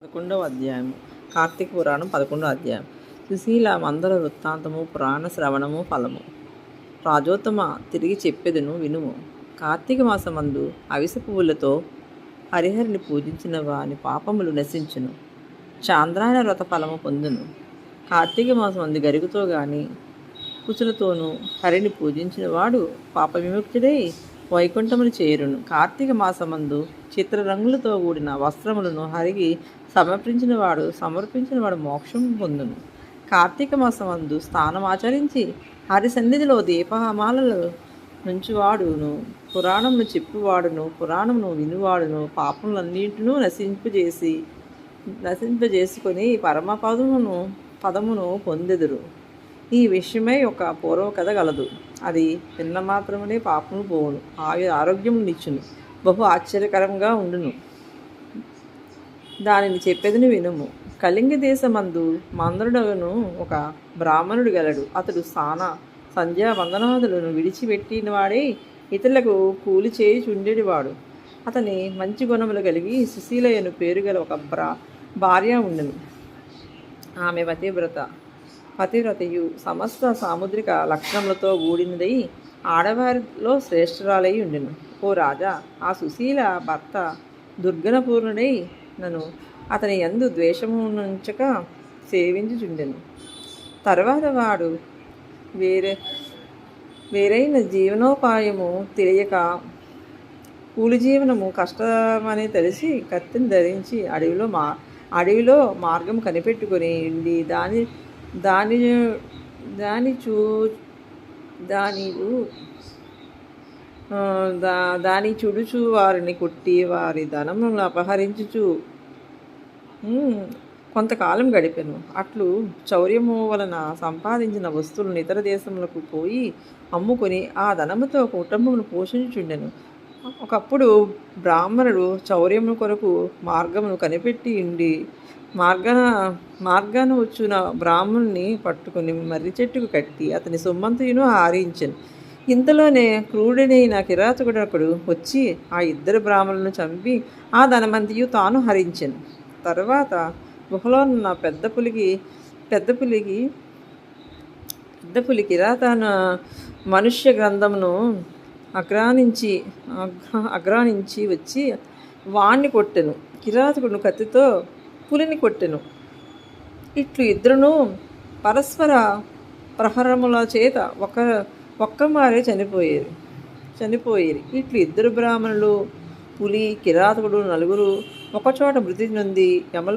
11వ అధ్యాయం. కార్తీక పురాణం 11వ అధ్యాయం. సుశీల మందర వృత్తాంతము పురాణ శ్రవణము ఫలము. రాజోత్తమ, తిరిగి చెప్పెదను వినుము. కార్తీక మాసమందు అవిస పువ్వులతో హరిహరిని పూజించిన వాని పాపములు నశించును. చాంద్రాయణ వ్రత ఫలము పొందును. కార్తీక మాసమందు గరికతో గాని కుచులతోనూ హరిని పూజించిన వాడు పాప విముక్తుడై వైకుంఠమును చేరును. కార్తీక మాసమందు చిత్రరంగులతో కూడిన వస్త్రములను హరికి సమర్పించిన వాడు మోక్షం పొందును. కార్తీక మాసమందు స్నానమాచరించి హరి సన్నిధిలో దీపమాలలు నుంచువాడును, పురాణమును చెప్పువాడును, పురాణమును వినువాడును పాపములన్నింటినూ నశింపజేసుకొని పదమును పొందెదరు. ఈ విషయమై ఒక పూర్వకథ గలదు. అది విన్న మాత్రమే పాపము పోవును, ఆరోగ్యము నిచ్చును, బహు ఆశ్చర్యకరంగా ఉండును. దానిని చెప్పేదని వినుము. కళింగ దేశమందు మందరుడను ఒక బ్రాహ్మణుడు గలడు. అతడు సంధ్యా వందనాదులను విడిచిపెట్టిన వాడే ఇతరులకు కూలి చేయుచుండేవాడు. అతని మంచి గుణములు కలిగి సుశీలయను పేరు గల ఒక భార్య ఉండెను. ఆమె పతివ్రతయు సమస్త సాముద్రిక లక్షణములతో కూడినదై ఆడవారిలో శ్రేష్ఠురాలై ఉండెను. ఓ రాజా, ఆ సుశీల భర్త దుర్గుణపూర్ణుడై నన్ను అతని యందు ద్వేషము నుంచక సేవించుచుండెను. తర్వాత వాడు వేరైన జీవనోపాయము తెలియక కూలి జీవనము కష్టమని తెలిసి కత్తిని ధరించి అడవిలో మార్గం కనిపెట్టుకొని ఉండి దాని చుడుచు వారిని కొట్టి వారి ధనములను అపహరించుచు కొంతకాలం గడిపెను. అట్లు చౌర్యము వలన సంపాదించిన వస్తువులను ఇతర దేశములకు పోయి అమ్ముకొని ఆ ధనముతో కుటుంబమును పోషించుచుండెను. ఒకప్పుడు బ్రాహ్మణుడు చౌర్యము కొరకు మార్గమును కనిపెట్టి ఉండి మార్గాన వచ్చున బ్రాహ్మణుని పట్టుకుని మర్రి చెట్టుకు కట్టి అతని సొమ్మంతయును హారించెను. ఇంతలోనే క్రూరుడైన కిరాతకుడొకడు వచ్చి ఆ ఇద్దరు బ్రాహ్మణులను చంపి ఆ ధనమంతియు తాను హరించెను. తరువాత గుహలో ఉన్న పెద్ద పులి కిరాతన మనుష్య గ్రంథమును అగ్రానించి వచ్చి వాణ్ణి కొట్టెను. కిరాతకుడు కత్తితో పులిని కొట్టెను. ఇట్లు ఇద్దరును పరస్పర ప్రహరముల చేత ఒక్కమారే చనిపోయేది. ఇట్లు ఇద్దరు బ్రాహ్మణులు, పులి, కిరాతకుడు నలుగురు ఒకచోట మృతి నొంది యమలు